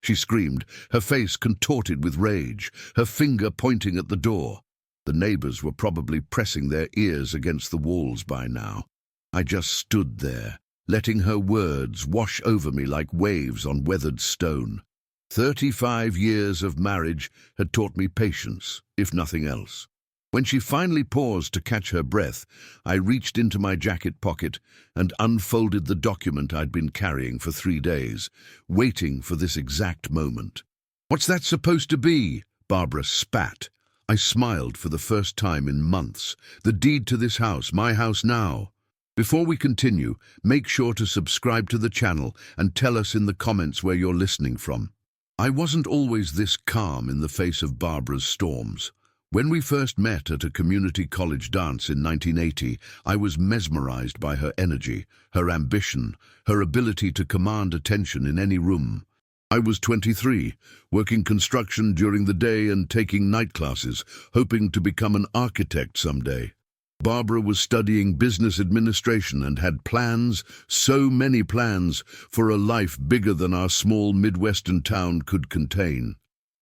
she screamed, her face contorted with rage, her finger pointing at the door. The neighbors were probably pressing their ears against the walls by now. I just stood there, letting her words wash over me like waves on weathered stone. 35 years of marriage had taught me patience, if nothing else. When she finally paused to catch her breath, I reached into my jacket pocket and unfolded the document I'd been carrying for 3 days, waiting for this exact moment. "What's that supposed to be?" Barbara spat. I smiled for the first time in months. "The deed to this house, my house now." Before we continue, make sure to subscribe to the channel and tell us in the comments where you're listening from. I wasn't always this calm in the face of Barbara's storms. When we first met at a community college dance in 1980, I was mesmerized by her energy, her ambition, her ability to command attention in any room. I was 23, working construction during the day and taking night classes, hoping to become an architect someday. Barbara was studying business administration and had plans, so many plans, for a life bigger than our small Midwestern town could contain.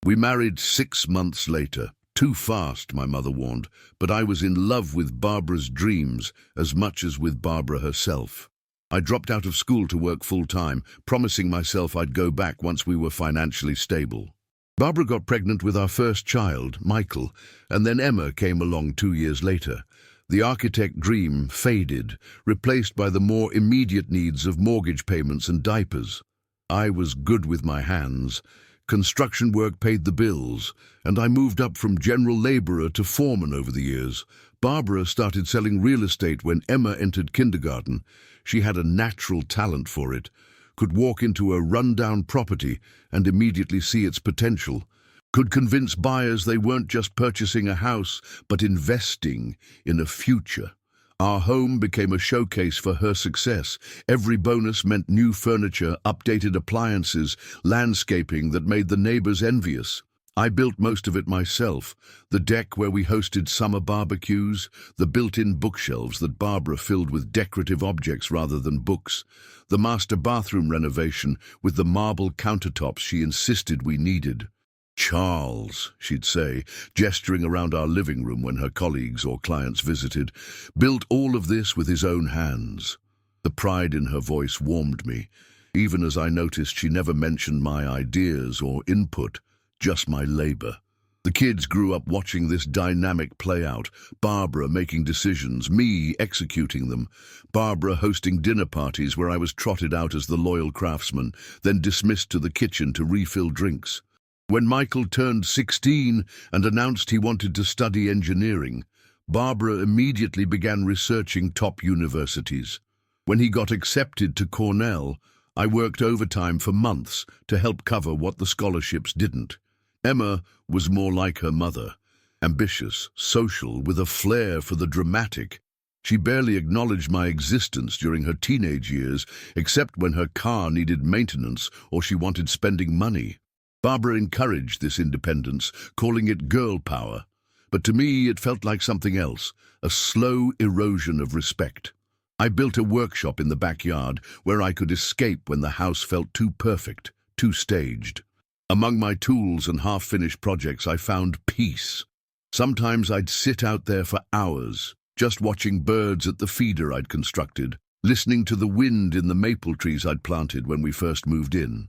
We married 6 months later. Too fast, my mother warned, but I was in love with Barbara's dreams as much as with Barbara herself. I dropped out of school to work full-time, promising myself I'd go back once we were financially stable. Barbara got pregnant with our first child, Michael, and then Emma came along 2 years later. The architect dream faded, replaced by the more immediate needs of mortgage payments and diapers. I was good with my hands. Construction work paid the bills, and I moved up from general laborer to foreman over the years. Barbara started selling real estate when Emma entered kindergarten. She had a natural talent for it, could walk into a rundown property and immediately see its potential, could convince buyers they weren't just purchasing a house, but investing in a future. Our home became a showcase for her success. Every bonus meant new furniture, updated appliances, landscaping that made the neighbors envious. I built most of it myself. The deck where we hosted summer barbecues, the built-in bookshelves that Barbara filled with decorative objects rather than books, the master bathroom renovation with the marble countertops she insisted we needed. "Charles," she'd say, gesturing around our living room when her colleagues or clients visited, "built all of this with his own hands." The pride in her voice warmed me, even as I noticed she never mentioned my ideas or input, just my labor. The kids grew up watching this dynamic play out, Barbara making decisions, me executing them, Barbara hosting dinner parties where I was trotted out as the loyal craftsman, then dismissed to the kitchen to refill drinks. When Michael turned 16 and announced he wanted to study engineering, Barbara immediately began researching top universities. When he got accepted to Cornell, I worked overtime for months to help cover what the scholarships didn't. Emma was more like her mother, ambitious, social, with a flair for the dramatic. She barely acknowledged my existence during her teenage years, except when her car needed maintenance or she wanted spending money. Barbara encouraged this independence, calling it girl power. But to me, it felt like something else, a slow erosion of respect. I built a workshop in the backyard where I could escape when the house felt too perfect, too staged. Among my tools and half-finished projects, I found peace. Sometimes I'd sit out there for hours, just watching birds at the feeder I'd constructed, listening to the wind in the maple trees I'd planted when we first moved in.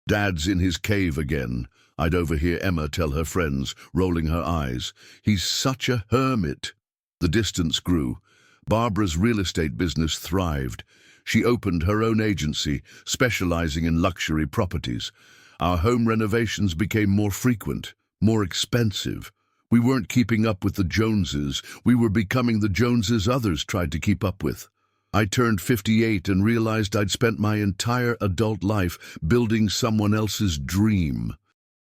"Dad's in his cave again," I'd overhear Emma tell her friends, rolling her eyes. "He's such a hermit." The distance grew. Barbara's real estate business thrived. She opened her own agency, specializing in luxury properties. Our home renovations became more frequent, more expensive. We weren't keeping up with the Joneses. We were becoming the Joneses others tried to keep up with. I turned 58 and realized I'd spent my entire adult life building someone else's dream.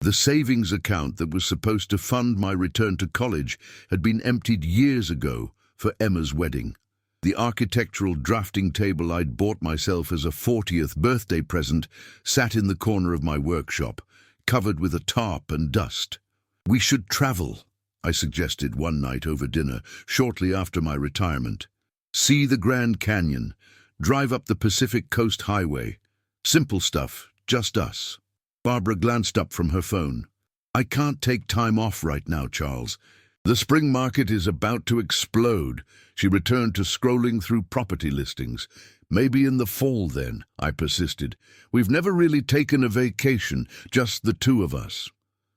The savings account that was supposed to fund my return to college had been emptied years ago for Emma's wedding. The architectural drafting table I'd bought myself as a 40th birthday present sat in the corner of my workshop, covered with a tarp and dust. "We should travel," I suggested one night over dinner, shortly after my retirement. "See the Grand Canyon, drive up the Pacific Coast Highway. Simple stuff, just us." Barbara glanced up from her phone. I can't take time off right now, Charles. The spring market is about to explode. She returned to scrolling through property listings. Maybe in the fall then, I persisted. We've never really taken a vacation, just the two of us.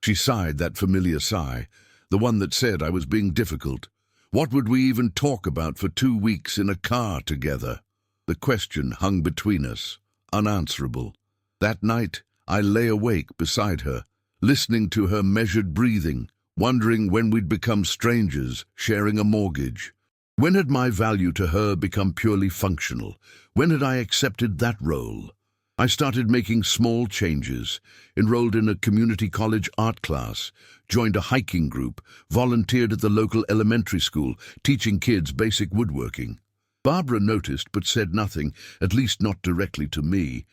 She sighed that familiar sigh, the one that said I was being difficult. What would we even talk about for 2 weeks in a car together? The question hung between us, unanswerable. That night, I lay awake beside her, listening to her measured breathing, wondering when we'd become strangers, sharing a mortgage. When had my value to her become purely functional? When had I accepted that role? I started making small changes, enrolled in a community college art class, joined a hiking group, volunteered at the local elementary school, teaching kids basic woodworking. Barbara noticed but said nothing, at least not directly to me.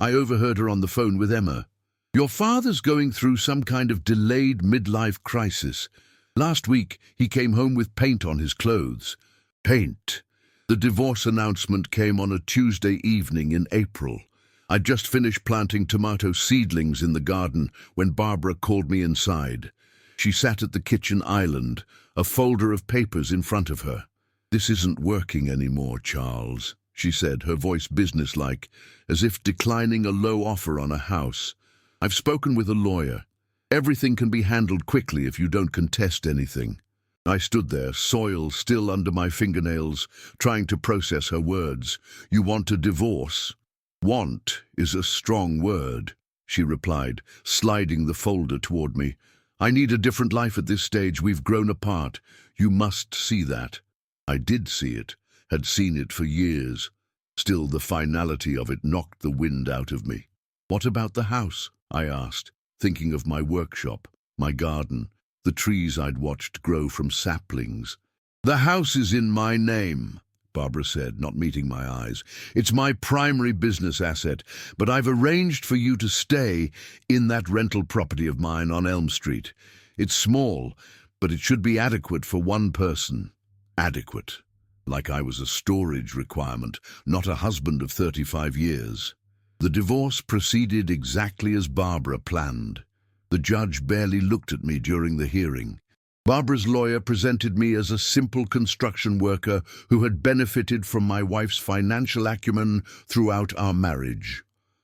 I overheard her on the phone with Emma. Your father's going through some kind of delayed midlife crisis. Last week, he came home with paint on his clothes. Paint. The divorce announcement came on a Tuesday evening in April. I'd just finished planting tomato seedlings in the garden when Barbara called me inside. She sat at the kitchen island, a folder of papers in front of her. This isn't working anymore, Charles, she said, her voice businesslike, as if declining a low offer on a house. I've spoken with a lawyer. Everything can be handled quickly if you don't contest anything. I stood there, soil still under my fingernails, trying to process her words. You want a divorce? Want is a strong word, she replied, sliding the folder toward me. I need a different life at this stage. We've grown apart. You must see that. I did see it, had seen it for years. Still, the finality of it knocked the wind out of me. What about the house? I asked, thinking of my workshop, my garden, the trees I'd watched grow from saplings. The house is in my name, Barbara said, not meeting my eyes. It's my primary business asset, but I've arranged for you to stay in that rental property of mine on Elm Street. It's small, but it should be adequate for one person. Adequate. Like I was a storage requirement, not a husband of 35 years. The divorce proceeded exactly as Barbara planned. The judge barely looked at me during the hearing. Barbara's lawyer presented me as a simple construction worker who had benefited from my wife's financial acumen throughout our marriage.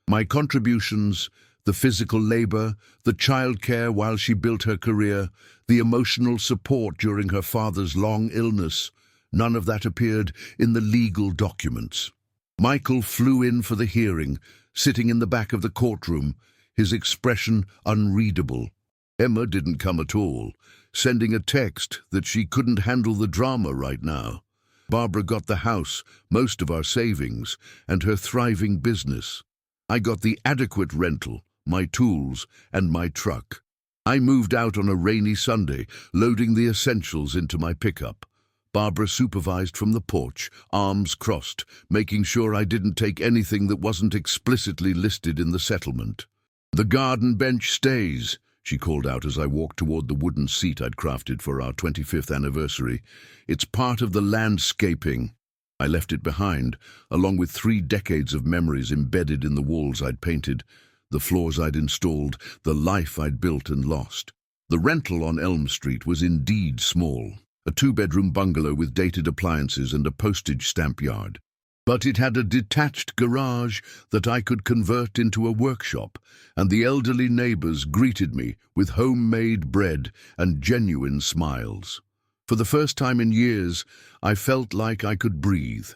My contributions, the physical labor, the childcare while she built her career, the emotional support during her father's long illness, none of that appeared in the legal documents. Michael flew in for the hearing, sitting in the back of the courtroom, his expression unreadable. Emma didn't come at all, sending a text that she couldn't handle the drama right now. Barbara got the house, most of our savings, and her thriving business. I got the adequate rental, my tools, and my truck. I moved out on a rainy Sunday, loading the essentials into my pickup. Barbara supervised from the porch, arms crossed, making sure I didn't take anything that wasn't explicitly listed in the settlement. The garden bench stays, she called out as I walked toward the wooden seat I'd crafted for our 25th anniversary. It's part of the landscaping. I left it behind, along with 3 decades of memories embedded in the walls I'd painted, the floors I'd installed, the life I'd built and lost. The rental on Elm Street was indeed small, a 2-bedroom bungalow with dated appliances and a postage stamp yard. But it had a detached garage that I could convert into a workshop, and the elderly neighbors greeted me with homemade bread and genuine smiles. For the first time in years, I felt like I could breathe.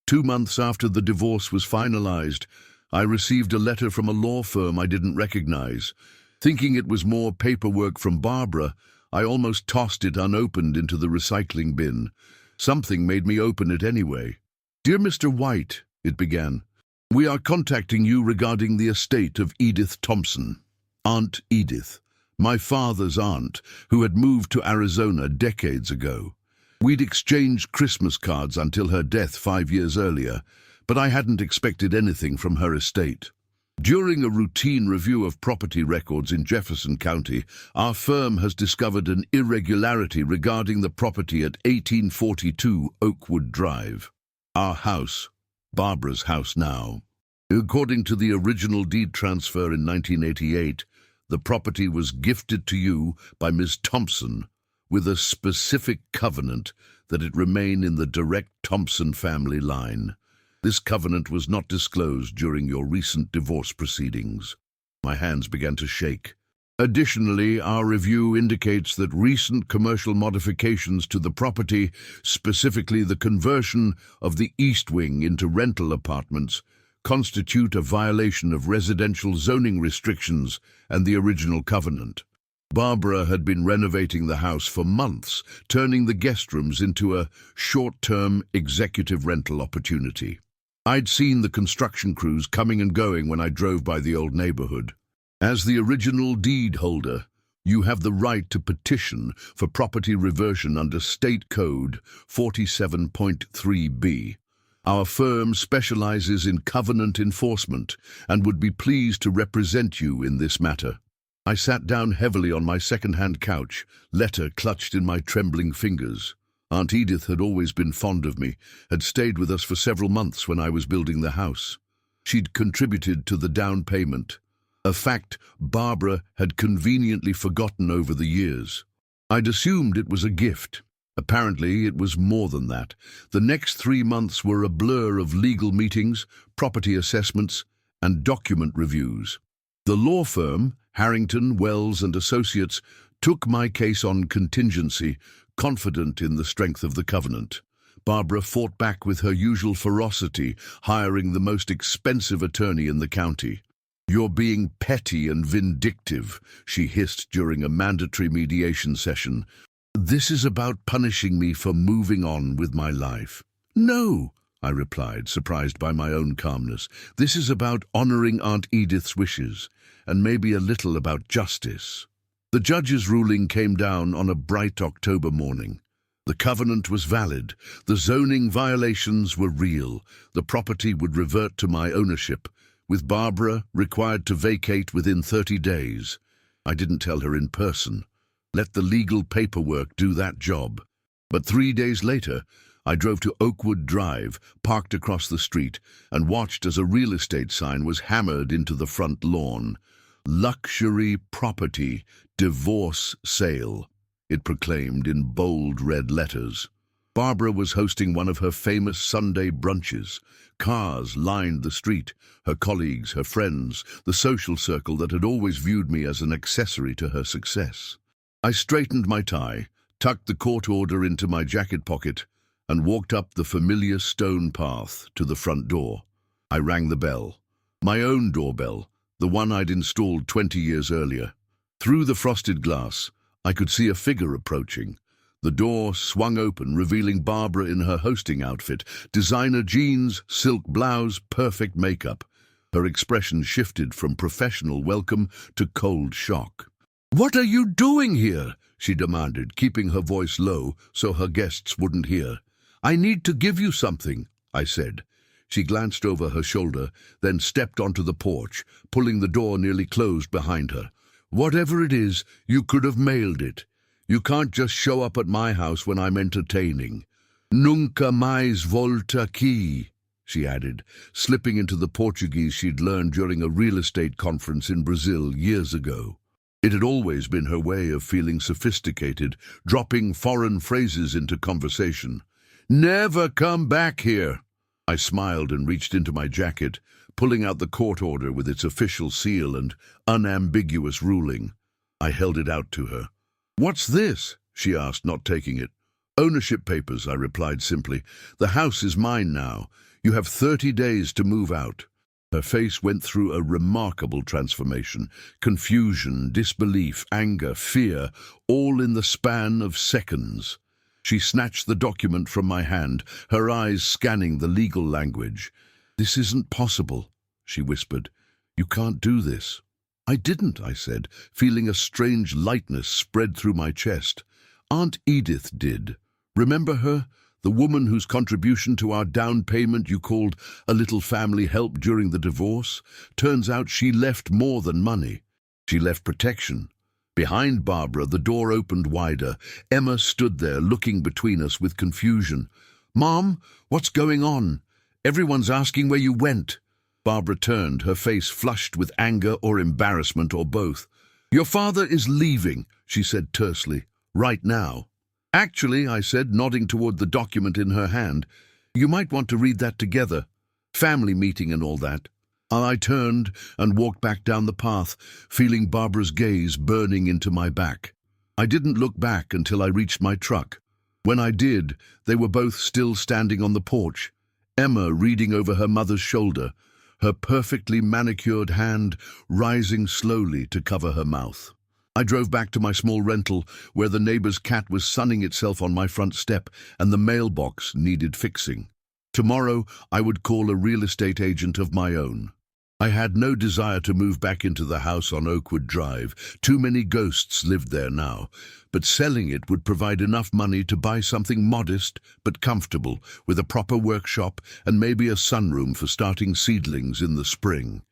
2 months after the divorce was finalized, I received a letter from a law firm I didn't recognize. Thinking it was more paperwork from Barbara, I almost tossed it unopened into the recycling bin. Something made me open it anyway. Dear Mr. White, it began, we are contacting you regarding the estate of Edith Thompson. Aunt Edith, my father's aunt, who had moved to Arizona decades ago. We'd exchanged Christmas cards until her death 5 years earlier, but I hadn't expected anything from her estate. During a routine review of property records in Jefferson County, our firm has discovered an irregularity regarding the property at 1842 Oakwood Drive. Our house, Barbara's house now. According to the original deed transfer in 1988, The property was gifted to you by Miss Thompson with a specific covenant that it remain in the direct Thompson family line. This covenant was not disclosed during your recent divorce proceedings. My hands began to shake. Additionally, our review indicates that recent commercial modifications to the property, specifically the conversion of the East Wing into rental apartments, constitute a violation of residential zoning restrictions and the original covenant. Barbara had been renovating the house for months, turning the guest rooms into a short-term executive rental opportunity. I'd seen the construction crews coming and going when I drove by the old neighborhood. As the original deed holder, you have the right to petition for property reversion under State Code 47.3b. Our firm specializes in covenant enforcement and would be pleased to represent you in this matter. I sat down heavily on my second-hand couch, letter clutched in my trembling fingers. Aunt Edith had always been fond of me, had stayed with us for several months when I was building the house. She'd contributed to the down payment, a fact Barbara had conveniently forgotten over the years. I'd assumed it was a gift. Apparently, it was more than that. The next 3 months were a blur of legal meetings, property assessments, and document reviews. The law firm, Harrington, Wells and Associates, took my case on contingency, confident in the strength of the covenant. Barbara fought back with her usual ferocity, hiring the most expensive attorney in the county. "You're being petty and vindictive," she hissed during a mandatory mediation session. "This is about punishing me for moving on with my life." "No," I replied, surprised by my own calmness. "This is about honoring Aunt Edith's wishes, and maybe a little about justice." The judge's ruling came down on a bright October morning. The covenant was valid, the zoning violations were real, the property would revert to my ownership, with Barbara required to vacate within 30 days. I didn't tell her in person. Let the legal paperwork do that job. But 3 days later, I drove to Oakwood Drive, parked across the street, and watched as a real estate sign was hammered into the front lawn. "Luxury property, divorce sale," it proclaimed in bold red letters. Barbara was hosting one of her famous Sunday brunches. Cars lined the street, her colleagues, her friends, the social circle that had always viewed me as an accessory to her success. I straightened my tie, tucked the court order into my jacket pocket, and walked up the familiar stone path to the front door. I rang the bell. My own doorbell, the one I'd installed 20 years earlier. Through the frosted glass, I could see a figure approaching. The door swung open, revealing Barbara in her hosting outfit, designer jeans, silk blouse, perfect makeup. Her expression shifted from professional welcome to cold shock. "What are you doing here?" she demanded, keeping her voice low so her guests wouldn't hear. "I need to give you something," I said. She glanced over her shoulder, then stepped onto the porch, pulling the door nearly closed behind her. "Whatever it is, you could have mailed it. You can't just show up at my house when I'm entertaining. Nunca mais volta aqui," she added, slipping into the Portuguese she'd learned during a real estate conference in Brazil years ago. It had always been her way of feeling sophisticated, dropping foreign phrases into conversation. "Never come back here." I smiled and reached into my jacket, pulling out the court order with its official seal and unambiguous ruling. I held it out to her. "What's this?" she asked, not taking it. "Ownership papers," I replied simply. "The house is mine now. You have 30 days to move out." Her face went through a remarkable transformation. Confusion, disbelief, anger, fear, all in the span of seconds. She snatched the document from my hand, her eyes scanning the legal language. "This isn't possible," she whispered. "You can't do this." "I didn't," I said, feeling a strange lightness spread through my chest. "Aunt Edith did. Remember her? The woman whose contribution to our down payment you called a little family help during the divorce? Turns out she left more than money. She left protection." Behind Barbara, the door opened wider. Emma stood there, looking between us with confusion. "Mom, what's going on? Everyone's asking where you went." Barbara turned, her face flushed with anger or embarrassment or both. "Your father is leaving," she said tersely. "Right now." "Actually," I said, nodding toward the document in her hand, "you might want to read that together. Family meeting and all that." I turned and walked back down the path, feeling Barbara's gaze burning into my back. I didn't look back until I reached my truck. When I did, they were both still standing on the porch, Emma reading over her mother's shoulder, her perfectly manicured hand rising slowly to cover her mouth. I drove back to my small rental, where the neighbor's cat was sunning itself on my front step and the mailbox needed fixing. Tomorrow, I would call a real estate agent of my own. I had no desire to move back into the house on Oakwood Drive. Too many ghosts lived there now. But selling it would provide enough money to buy something modest but comfortable, with a proper workshop and maybe a sunroom for starting seedlings in the spring.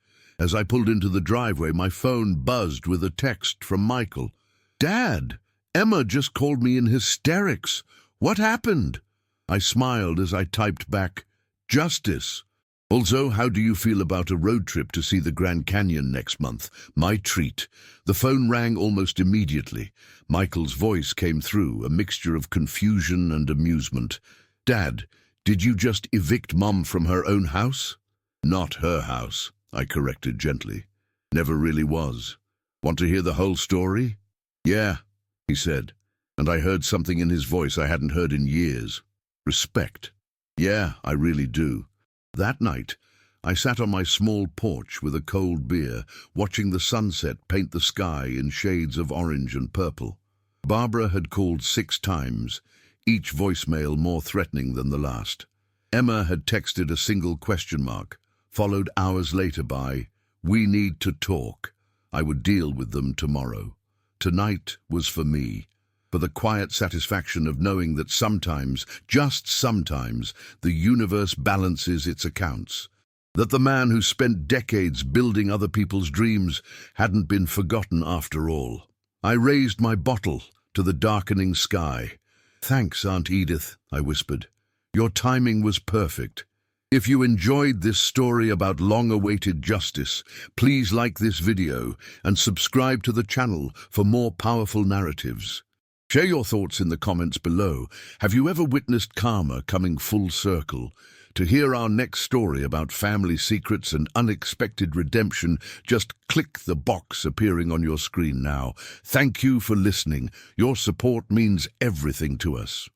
As I pulled into the driveway, my phone buzzed with a text from Michael. "Dad, Emma just called me in hysterics. What happened?" I smiled as I typed back, "Justice. Also, how do you feel about a road trip to see the Grand Canyon next month? My treat." The phone rang almost immediately. Michael's voice came through, a mixture of confusion and amusement. "Dad, did you just evict Mom from her own house?" "Not her house," I corrected gently. "Never really was. Want to hear the whole story?" "Yeah," he said, and I heard something in his voice I hadn't heard in years. Respect. "Yeah, I really do." That night, I sat on my small porch with a cold beer, watching the sunset paint the sky in shades of orange and purple. Barbara had called 6 times, each voicemail more threatening than the last. Emma had texted a single question mark, followed hours later by, "We need to talk. I would deal with them tomorrow." Tonight was for me, for the quiet satisfaction of knowing that sometimes, just sometimes, the universe balances its accounts. That the man who spent decades building other people's dreams hadn't been forgotten after all. I raised my bottle to the darkening sky. "Thanks, Aunt Edith," I whispered. "Your timing was perfect." If you enjoyed this story about long-awaited justice, please like this video and subscribe to the channel for more powerful narratives. Share your thoughts in the comments below. Have you ever witnessed karma coming full circle? To hear our next story about family secrets and unexpected redemption, just click the box appearing on your screen now. Thank you for listening. Your support means everything to us.